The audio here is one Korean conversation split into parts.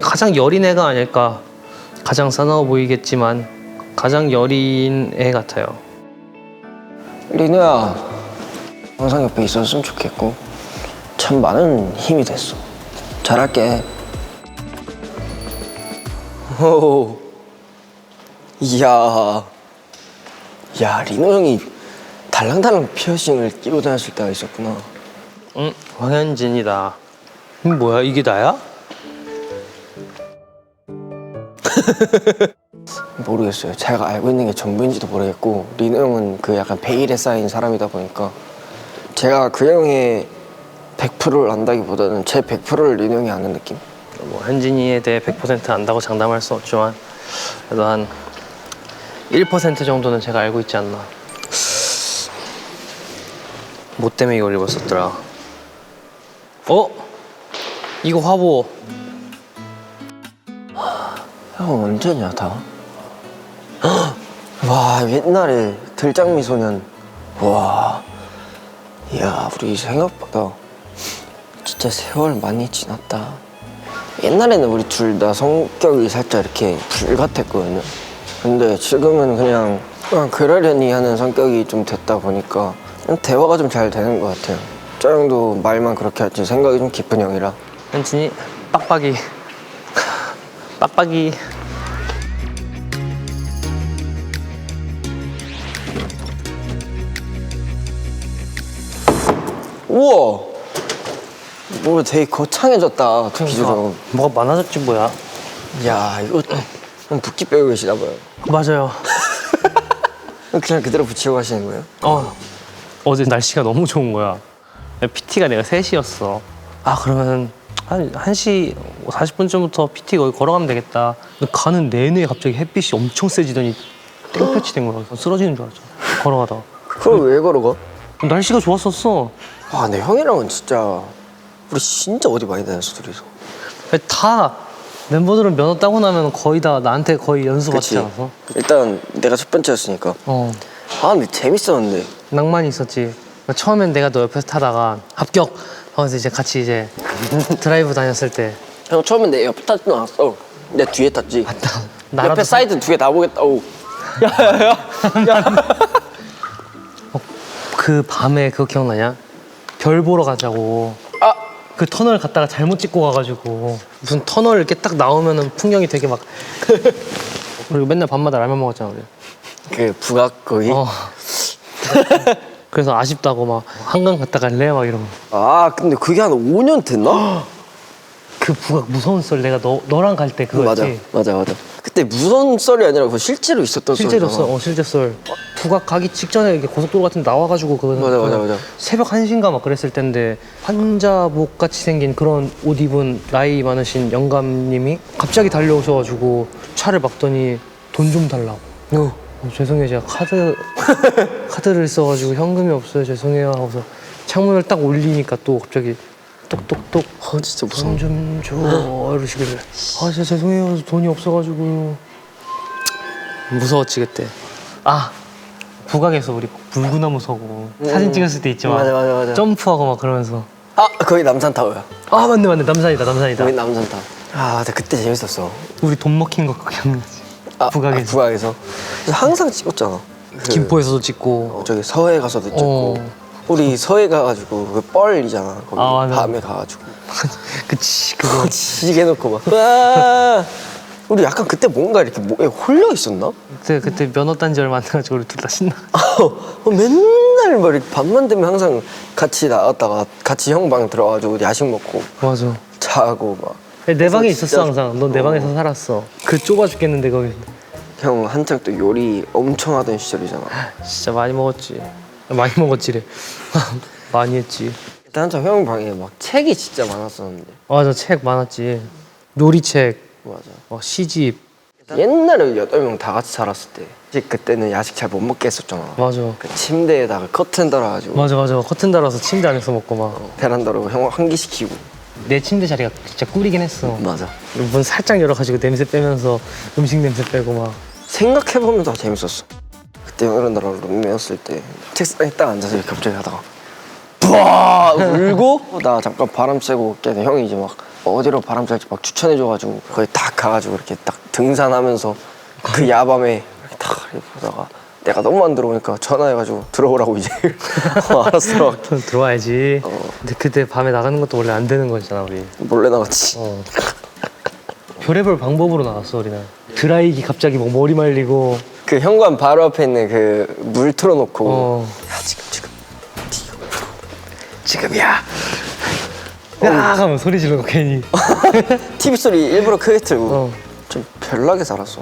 가장 여린 애가 아닐까. 가장 싸나워 보이겠지만 가장 여린 애 같아요. 리누야, 항상 옆에 있었으면 좋겠고 참 많은 힘이 됐어. 잘할게. 오, 이야, 야 리누 형이 달랑달랑 피어싱을 끼고 다녔을 때가 있었구나. 응, 황현진이다. 뭐야, 이게 나야? 모르겠어요. 제가 알고 있는 게 전부인지도 모르겠고 리누 형은 그 약간 베일에 쌓인 사람이다 보니까 제가 그 형의 100%를 안다기보다는 제 100%를 리누 형이 아는 느낌? 뭐 현진이에 대해 100% 안다고 장담할 수 없지만 그래도 한 1% 정도는 제가 알고 있지 않나. 뭐 때문에 이걸 입었었더라? 어? 이거 화보. 형 언제냐 다? 와 옛날에 들장미 소년. 와 이야 우리 생각보다 진짜 세월 많이 지났다. 옛날에는 우리 둘 다 성격이 살짝 이렇게 불같았거든요. 근데 지금은 그냥 그러려니 하는 성격이 좀 됐다 보니까 그냥 대화가 좀 잘 되는 것 같아요. 저 형도 말만 그렇게 할지 생각이 좀 깊은 형이라. 현진이 빡빡이. 빡빡이. 우와 뭐 되게 거창해졌다 기준으로. 뭐가 많아졌지 뭐야. 야 이거 붓기 빼고 계시나 봐요. 맞아요. 그냥 그대로 붙이고 하시는 거예요? 어제 날씨가 너무 좋은 거야. PT가 내가 3시였어. 아 그러면 한 1시 40분쯤부터 PT 거기 걸어가면 되겠다. 근데 가는 내내 갑자기 햇빛이 엄청 세지더니 땡볕이 된 거야. 쓰러지는 줄 알았죠. 걸어가다가. 그걸 왜 걸어가? 날씨가 좋았었어. 와 근데 형이랑은 진짜 우리 진짜 어디 많이 다녔어 둘이서. 다 멤버들은 면허 따고 나면 거의 다 나한테 거의 연수 받지 그치. 않았어? 일단 내가 첫 번째였으니까. 아 근데 재밌었는데. 낭만이 있었지. 처음엔 내가 너 옆에서 타다가 합격 하면서 이제 같이 이제 드라이브 다녔을 때 형 처음엔 내 옆에 타지도 않았어. 내 뒤에 탔지. 나라도 옆에 사이드 2개 다 보겠다고. 그 밤에 그거 기억나냐? 별 보러 가자고. 아! 그 터널 갔다가 잘못 찍고 가가지고 무슨 터널 이렇게 딱 나오면은 풍경이 되게 막 그리고 맨날 밤마다 라면 먹었잖아 우리. 그 북악 거기? 그래서 아쉽다고 막 한강 갔다 갈래? 막 이러고. 아 근데 그게 한 5년 됐나? 그 북악 무서운 썰 내가 너랑 갈 때 그거였지? 맞아 그때 무서운 썰이 아니라 그거 실제로 있었던 실제로 썰이잖아. 썰. 실제 썰. 북악 가기 직전에 이렇게 고속도로 같은 데 나와가지고 그거는 맞아. 새벽 1시인가 막 그랬을 텐데 환자복 같이 생긴 그런 옷 입은 나이 많으신 영감님이 갑자기 달려오셔가지고 차를 막더니 돈 좀 달라고. 죄송해요 제가 카드를 써가지고 현금이 없어요 죄송해요 하고서 창문을 딱 올리니까 또 갑자기 똑똑똑 진짜 무서워. 돈 좀 줘 이러시길래 진짜 죄송해요 돈이 없어가지고 무서웠지 그때. 북악에서 우리 불구나무 서고 사진 찍었을 때 있지 막 맞아. 점프하고 막 그러면서 아 거기 남산타워야. 맞네 남산이다 거기 남산타워. 아 근데 그때 재밌었어. 우리 돈 먹힌 거 기억나지? 북악에서. 북악에서 항상 찍었잖아. 김포에서도 찍고 저기 서해 가서도 찍고. 우리 서해 가가지고 그 뻘이잖아. 거기 맞아. 밤에 가가지고. 그치 그거 지게 놓고 막. 와. 우리 약간 그때 뭔가 이렇게 뭐에 홀려 있었나? 그때 면허 딴 지 얼마 안 돼가지고 우리 둘 다 신나. 맨날 막 이렇게 밤만 되면 항상 같이 나갔다가 같이 형 방 들어가지고 야식 먹고 맞아. 자고 막. 내 방에 있었어 진짜- 항상. 넌 내 방에서 살았어. 그 좁아 죽겠는데 거기. 형 한창 또 요리 엄청 하던 시절이잖아. 진짜 많이 먹었지. 많이 먹었지래. 많이 했지. 그때 한창 형 방에 막 책이 진짜 많았었는데. 맞아 책 많았지. 요리책, 맞아. 시집. 옛날에 8명 다 같이 살았을 때 그때는 야식 잘 못 먹게 했었잖아. 맞아. 그 침대에다가 커튼 달아가지고 맞아. 커튼 달아서 침대 안에서 먹고 막. 베란다로 형 환기시키고. 내 침대 자리가 진짜 꿀이긴 했어. 맞아. 문 살짝 열어가지고 냄새 빼면서 음식 냄새 빼고 막. 생각해보면 다 재밌었어. 그때 형이랑 나랑 룸메였을 때 책상에 딱 앉아서 이렇게 갑자기 하다가 부아 울고 나 잠깐 바람 쐬고 올게. 형이 이제 막 어디로 바람 쐴지 막 추천해줘가지고 거기 딱 가가지고 이렇게 딱 등산하면서 그 야밤에 이렇게 딱 이렇게 보다가 내가 너무 안 들어오니까 전화해가지고 들어오라고 이제 알았어. 들어와야지. 근데 그때 밤에 나가는 것도 원래 안 되는 거잖아 우리. 몰래 나갔지. 별의별 방법으로 나갔어 우리는. 드라이기 갑자기 뭐 머리 말리고. 그 현관 바로 앞에 있는 그 물 틀어놓고 야 지금이야. 야 하면 소리 지르고 괜히. TV 소리 일부러 크게 틀고 좀 별나게 살았어.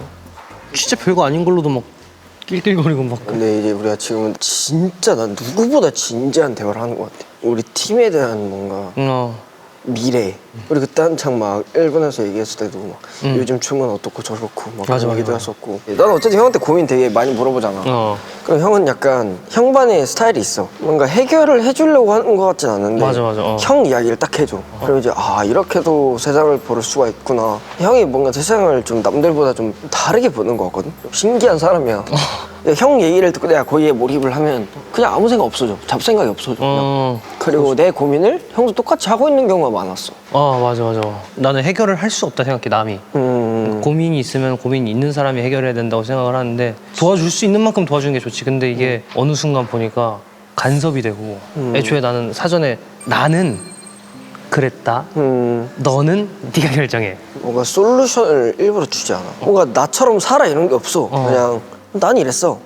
진짜 별거 아닌 걸로도 막 낄낄거리고 막. 근데 이제 우리가 지금은 진짜 난 누구보다 진지한 대화를 하는 것 같아. 우리 팀에 대한 뭔가 미래. 우리 그때 한창 막 일본에서 얘기했을 때도 막 요즘 춤은 어떻고 저렇고 막 맞아, 그런 얘기도 맞아. 했었고. 나는 어쨌든 형한테 고민 되게 많이 물어보잖아. 그럼 형은 약간 형반의 스타일이 있어. 뭔가 해결을 해주려고 하는 것 같진 않은데 맞아. 형 이야기를 딱 해줘. 그럼 이제 아 이렇게도 세상을 볼 수가 있구나. 형이 뭔가 세상을 좀 남들보다 좀 다르게 보는 것 같거든. 신기한 사람이야. 형 얘기를 듣고 내가 거기에 몰입을 하면 그냥 아무 생각 없어져. 잡생각이 없어져 그냥. 그리고 내 고민을 형도 똑같이 하고 있는 경우가 많았어. 맞아. 나는 해결을 할 수 없다 생각해 남이. 고민이 있으면 고민이 있는 사람이 해결해야 된다고 생각을 하는데 도와줄 수 있는 만큼 도와주는 게 좋지. 근데 이게 어느 순간 보니까 간섭이 되고 애초에 나는 사전에 나는 그랬다. 너는 네가 결정해. 뭔가 솔루션을 일부러 주지 않아. 뭔가 나처럼 살아 이런 게 없어. 그냥 난 이랬어.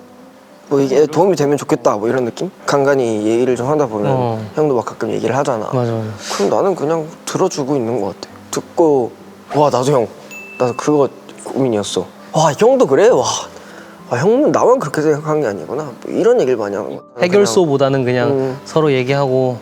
뭐 이게 도움이 되면 좋겠다 뭐 이런 느낌? 간간히 얘기를 좀 하다 보면 형도 막 가끔 얘기를 하잖아. 맞아. 그럼 나는 그냥 들어주고 있는 것 같아. 듣고 와 나도 그거 고민이었어. 와 형도 그래? 와 형은 나만 그렇게 생각한 게 아니구나. 뭐 이런 얘기를 많이 하는 거야. 해결소보다는 그냥 서로 얘기하고.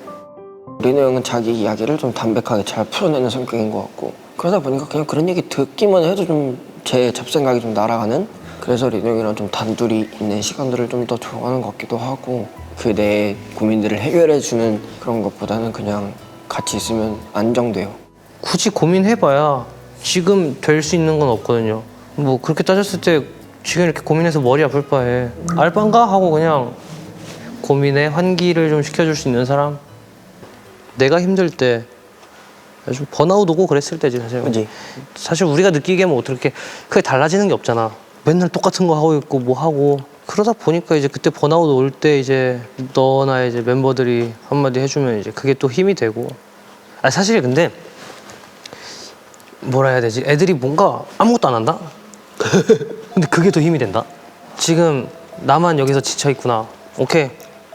리노 형은 자기 이야기를 좀 담백하게 잘 풀어내는 성격인 것 같고 그러다 보니까 그냥 그런 얘기 듣기만 해도 좀 제 잡생각이 좀 날아가는. 그래서 리노 형이랑 좀 단둘이 있는 시간들을 좀 더 좋아하는 것 같기도 하고 그 내 고민들을 해결해주는 그런 것보다는 그냥 같이 있으면 안정돼요. 굳이 고민해봐야 지금 될 수 있는 건 없거든요. 뭐 그렇게 따졌을 때 지금 이렇게 고민해서 머리 아플 바에 알바인가 하고 그냥 고민에 환기를 좀 시켜줄 수 있는 사람. 내가 힘들 때 좀 번아웃 오고 그랬을 때지 사실. 그지? 사실 우리가 느끼기에 뭐 어떻게 크게 달라지는 게 없잖아. 맨날 똑같은 거 하고 있고 뭐 하고 그러다 보니까 이제 그때 번아웃 올 때 이제 너나 이제 멤버들이 한마디 해주면 이제 그게 또 힘이 되고. 사실 근데 뭐라 해야 되지? 애들이 뭔가 아무것도 안 한다? 근데 그게 더 힘이 된다? 지금 나만 여기서 지쳐있구나. 오케이.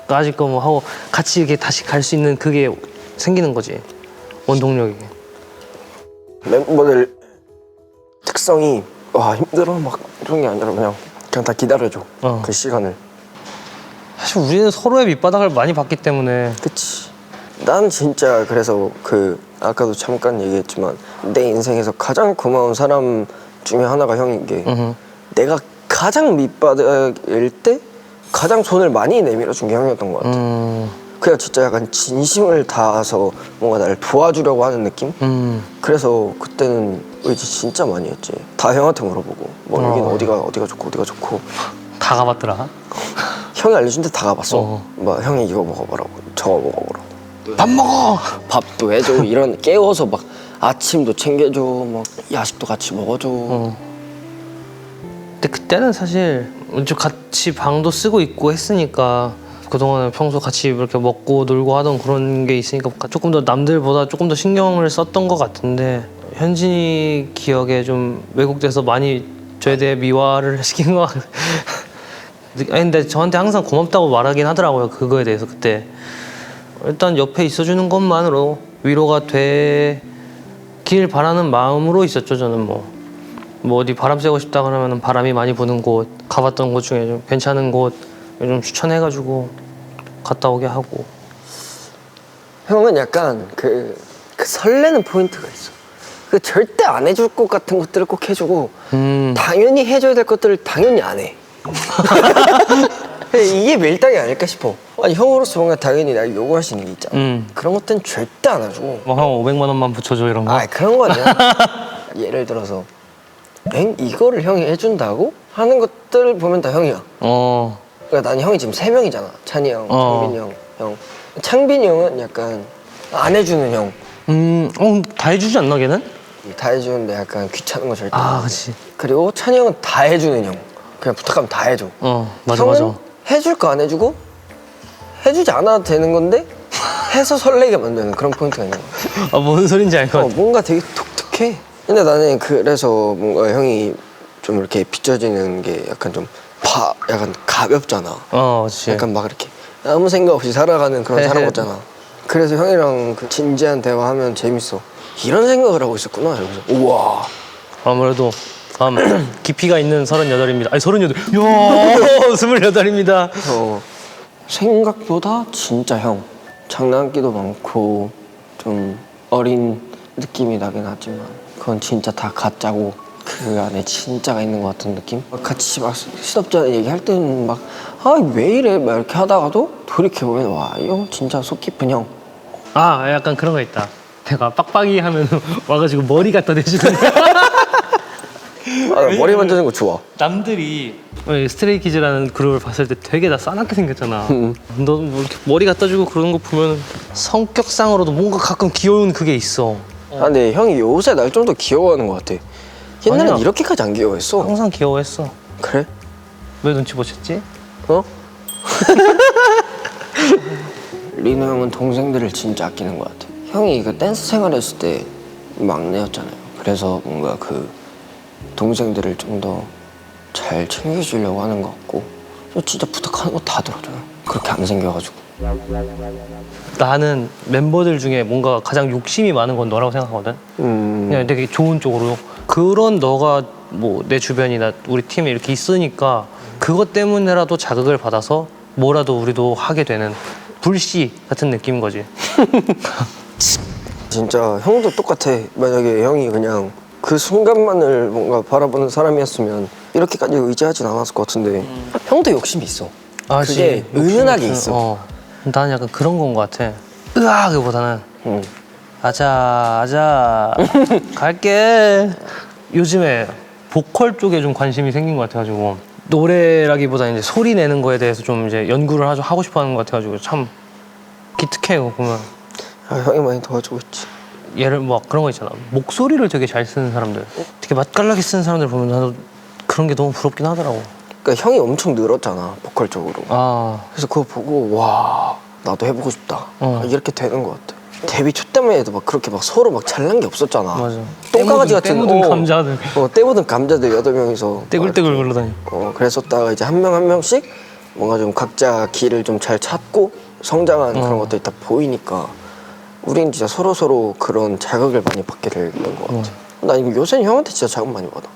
나아질 거 뭐 하고 같이 이렇게 다시 갈 수 있는 그게 생기는 거지. 원동력이. 멤버들 특성이 와 힘들어 막 이런 게 아니라 그냥 다 기다려줘. 그 시간을. 사실 우리는 서로의 밑바닥을 많이 봤기 때문에. 그치. 난 진짜 그래서 그 아까도 잠깐 얘기했지만 내 인생에서 가장 고마운 사람 중에 하나가 형인 게 내가 가장 밑바닥일 때 가장 손을 많이 내밀어 준 게 형이었던 것 같아. 그냥 진짜 약간 진심을 다해서 뭔가 나를 도와주려고 하는 느낌? 그래서 그때는 의지 진짜 많이 했지. 다 형한테 물어보고 뭐 여기는 어디가 좋고 다 가봤더라. 형이 알려준 데 다 가봤어. 막 형이 이거 먹어보라고 저거 먹어보라고 밥 먹어! 밥도 해줘. 이런 깨워서 막 아침도 챙겨줘. 막 야식도 같이 먹어줘. 근데 그때는 사실 좀 같이 방도 쓰고 있고 했으니까 그동안은 평소 같이 이렇게 먹고 놀고 하던 그런 게 있으니까 조금 더 남들보다 조금 더 신경을 썼던 것 같은데 현진이 기억에 좀 왜곡돼서 많이 저에 대해 미화를 시킨 것 같아요. 근데 저한테 항상 고맙다고 말하긴 하더라고요. 그거에 대해서 그때. 일단 옆에 있어주는 것만으로 위로가 되길 바라는 마음으로 있었죠. 저는 뭐 어디 바람 쐬고 싶다 그러면 바람이 많이 부는 곳, 가봤던 곳 중에 좀 괜찮은 곳 좀 추천해가지고 갔다 오게 하고. 형은 약간 그 설레는 포인트가 있어. 그 절대 안 해줄 것 같은 것들을 꼭 해주고 당연히 해줘야 될 것들을 당연히 안 해. 이게 밀당이 아닐까 싶어. 아니 형으로서 뭔가 당연히 날 요구할 수 있는 게 있잖아. 그런 것들은 절대 안 해주고 뭐 한 500만 원만 붙여줘 이런 거? 아 그런 거 아니야. 예를 들어서 이거를 형이 해준다고? 하는 것들을 보면 다 형이야. 그러니까 난 형이 지금 3명이잖아. 찬이 형, 창빈이 형. 창빈이 형은 약간 안 해주는 형. 다 해주지 않나 걔는? 다 해주는데 약간 귀찮은 거 절대 아, 안 해. 그치. 그리고 찬이 형은 다 해주는 형. 그냥 부탁하면 다 해줘. 맞아, 형은 맞아. 해줄 거 안 해주고 해주지 않아도 되는 건데 해서 설레게 만드는 그런 포인트가 있는 거야. 뭔 소린지 알 것 같아. 뭔가 되게 독특해. 근데 나는 그래서 뭔가 형이 좀 이렇게 비춰지는 게 약간 좀 약간 가볍잖아. 그치. 약간 막 이렇게 아무 생각 없이 살아가는 그런 사람 헤헤. 같잖아. 그래서 형이랑 그 진지한 대화하면 재밌어. 이런 생각을 하고 있었구나. 이러면서 우와. 아무래도 깊이가 있는 38입니다. 아니 38. 이야 28입니다. 생각보다 진짜 형. 장난기도 많고 좀 어린 느낌이 나긴 하지만 그건 진짜 다 가짜고 그 안에 진짜가 있는 것 같은 느낌? 같이 막 시덥잖아 얘기할 때는 막 아 왜 이래 막 이렇게 하다가도 돌이켜보면 와 이 형 진짜 속 깊은 형. 약간 그런 거 있다. 내가 빡빡이 하면 와가지고 머리 갖다 대주는 거야. 나 머리 만지는 거 좋아. 남들이 스트레이키즈라는 그룹을 봤을 때 되게 다 싸납게 생겼잖아. 너 뭐 이렇게 머리 갖다 주고 그러는 거 보면 성격상으로도 뭔가 가끔 귀여운 그게 있어. 아 근데 형이 요새 날 좀 더 귀여워하는 것 같아. 옛날엔 아니야. 이렇게까지 안 귀여워했어. 항상 귀여워했어. 그래? 왜 눈치 못 챘지? 어? 리노 형은 동생들을 진짜 아끼는 것 같아. 형이 그 댄스 생활했을 때 막내였잖아요. 그래서 뭔가 그 동생들을 좀 더 잘 챙겨주려고 하는 것 같고 진짜 부탁하는 거 다 들어줘요. 그렇게 안 생겨가지고. 나는 멤버들 중에 뭔가 가장 욕심이 많은 건 너라고 생각하거든. 그냥 되게 좋은 쪽으로. 그런 너가 뭐 내 주변이나 우리 팀에 이렇게 있으니까 그것 때문에라도 자극을 받아서 뭐라도 우리도 하게 되는 불씨 같은 느낌인 거지. 진짜 형도 똑같아. 만약에 형이 그냥 그 순간만을 뭔가 바라보는 사람이었으면 이렇게까지 의지하진 않았을 것 같은데 형도 욕심이 있어. 그게 은은하게 있어. 나는 약간 그런 건 것 같아. 으악보다는 아자 갈게. 요즘에 보컬 쪽에 좀 관심이 생긴 것 같아가지고 노래라기보다 이제 소리 내는 거에 대해서 좀 이제 연구를 하고 싶어하는 것 같아가지고 참 기특해요 보면. 아, 형이 많이 도와주고 있지. 예를 뭐 그런 거 있잖아. 목소리를 되게 잘 쓰는 사람들, 되게 맛깔나게 쓰는 사람들 보면 나도 그런 게 너무 부럽긴 하더라고. 그러니까 형이 엄청 늘었잖아 보컬 쪽으로. 그래서 그거 보고 와 나도 해보고 싶다. 이렇게 되는 것 같아. 데뷔 초 때만 해도 막 그렇게 막 서로 막 잘난 게 없었잖아. 맞아. 똥강아지 같은 떼 묻은 감자들. 떼 묻은 감자들 8명이서 떼굴떼굴 굴러다니. 그랬었다가 이제 한 명 한 명씩 뭔가 좀 각자 길을 좀 잘 찾고 성장한 그런 것들이 다 보이니까 우린 진짜 서로 그런 자극을 많이 받게 되는 것 같아. 나 이거 요새는 형한테 진짜 자극 많이 받아.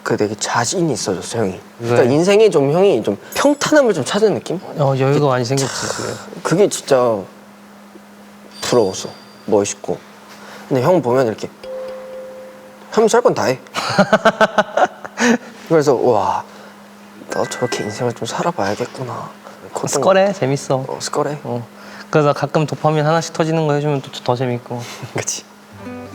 그 되게 자신이 있어졌어 형이. 그러니까 인생에 좀 형이 좀 평탄함을 좀 찾은 느낌? 여유가 많이 생겼지 그게. 그게 진짜 부러웠어. 멋있고. 근데 형 보면 이렇게 하면서 할 건 다 해. 그래서 와 나도 저렇게 인생을 좀 살아봐야겠구나. 스컬해 재밌어. 스컬해. 그래서 가끔 도파민 하나씩 터지는 거 해주면 또 더 재밌고. 그치.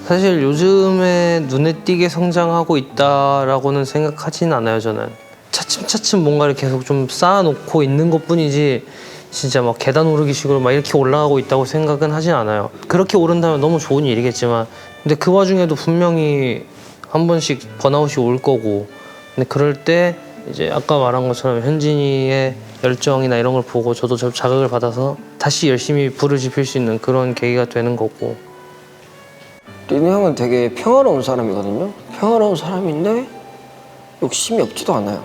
사실 요즘에 눈에 띄게 성장하고 있다라고는 생각하진 않아요 저는. 차츰차츰 뭔가를 계속 좀 쌓아놓고 있는 것뿐이지 진짜 막 계단 오르기식으로 막 이렇게 올라가고 있다고 생각은 하진 않아요. 그렇게 오른다면 너무 좋은 일이겠지만 근데 그 와중에도 분명히 한 번씩 번아웃이 올 거고 근데 그럴 때 이제 아까 말한 것처럼 현진이의 열정이나 이런 걸 보고 저도 자극을 받아서 다시 열심히 불을 지필 수 있는 그런 계기가 되는 거고. 리노 형은 되게 평화로운 사람이거든요. 평화로운 사람인데 욕심이 없지도 않아요.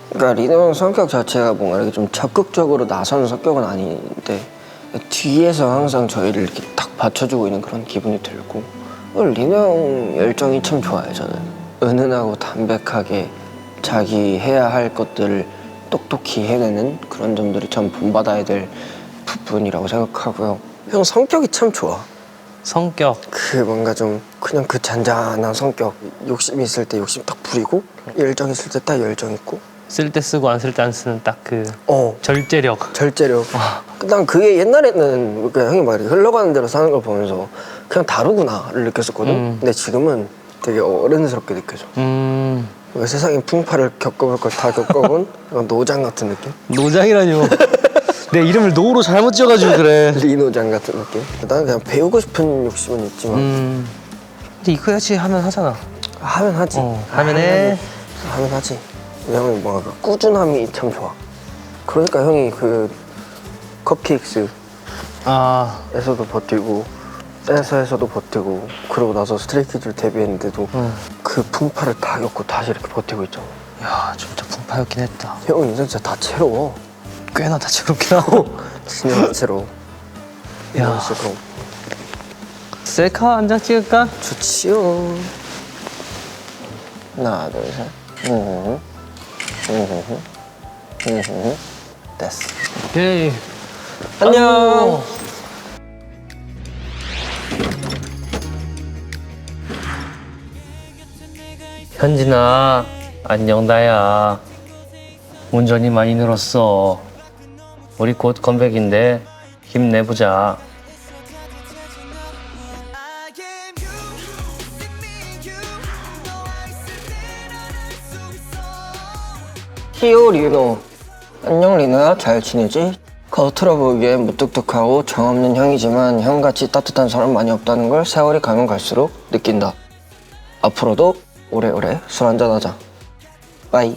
그러니까 리노 형 성격 자체가 뭔가 이렇게 좀 적극적으로 나서는 성격은 아닌데 뒤에서 항상 저희를 이렇게 딱 받쳐주고 있는 그런 기분이 들고 리노 형 열정이 참 좋아요 저는. 은은하고 담백하게 자기 해야 할 것들을 똑똑히 해내는 그런 점들이 참 본받아야 될 부분이라고 생각하고요. 형 성격이 참 좋아. 성격. 그 뭔가 좀 그냥 그 잔잔한 성격. 욕심 있을 때 욕심 딱 부리고 열정 있을 때 딱 열정 있고 쓸 때 쓰고 안 쓸 때 안 쓰는 딱 그 절제력. 절제력. 난 그게 옛날에는 그냥 형이 막 이렇게 흘러가는 대로 사는 걸 보면서 그냥 다르구나를 느꼈었거든. 근데 지금은 되게 어른스럽게 느껴져. 세상에 풍파를 겪어볼 걸 다 겪어본 약간 노장 같은 느낌? 노장이라뇨. 내 이름을 노로 잘못 지어가지고 그래. 리노장 같은 느낌? 나는 그냥 배우고 싶은 욕심은 있지만 근데 이거 해야지 하면 하잖아. 하면 하지. 하면 해. 하면 하지. 형이 뭔가 그 꾸준함이 참 좋아. 그러니까 형이 그 컵케이크스에서도 아, 버티고 댄서에서도 버티고 그러고 나서 스트레이키즈를 데뷔했는데도 그 풍파를 다 겪고 다시 이렇게 버티고 있잖아. 야, 진짜 풍파였긴 했다. 형 인생 진짜 다채로워. 꽤나 다채롭긴 하고. 진짜 다채로워. 야. 진짜 그럼 셀카 한 장 찍을까? 좋지요. 하나 둘 셋. 됐어. 오케이. 안녕. 현진아, 안녕 나야. 운전이 많이 늘었어. 우리 곧 컴백인데 힘내보자. 히오 리노. 안녕 리노야, 잘 지내지? 겉으로 보기엔 무뚝뚝하고 정없는 형이지만 형같이 따뜻한 사람 많이 없다는 걸 세월이 가면 갈수록 느낀다. 앞으로도 오래오래 술 한잔하자. 빠이.